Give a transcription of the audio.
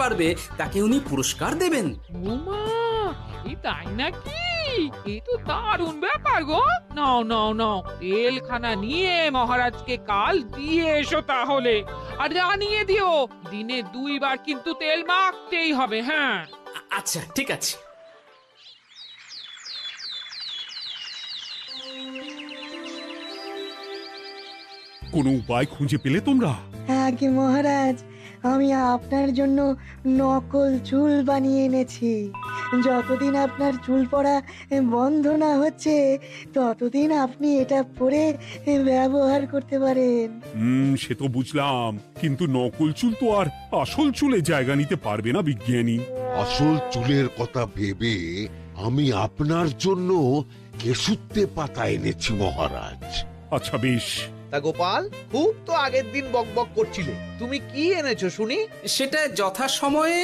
পারবে তাকে উনি পুরস্কার দেবেন। ওমা, এই তাই নাকি? এই তো দারুণ ব্যাপার গো। নাও নাও নাও, তেলখানা নিয়ে মহারাজকে কাল দিয়ে এসো তাহলে। আর জানিয়ে দিও, দিনে 2 বার কিন্তু তেল মাখতেই হবে। হ্যাঁ, আচ্ছা, ঠিক আছে। কোনো উপায় খুঁজে পেলে তোমরা? আগে মহারাজ, আমি আপনার জন্য নকল চুল বানিয়ে এনেছি। যতদিন আপনার চুল পড়া বন্ধ না হচ্ছে ততদিন আপনি এটা পরে ব্যবহার করতে পারেন। সে তো বুঝলাম, কিন্তু নকল চুল তো আর আসল চুলে জায়গা নিতে পারবে না বিজ্ঞানী। আসল চুলের কথা ভেবে আমি আপনার জন্য কেশুত্তে পাতা এনেছি মহারাজ। আচ্ছা বেশ। তা গোপাল, খুব তো আগের দিন বকবক করছিলে, তুমি কি এনেছো শুনি? সেটা যথাসময়ে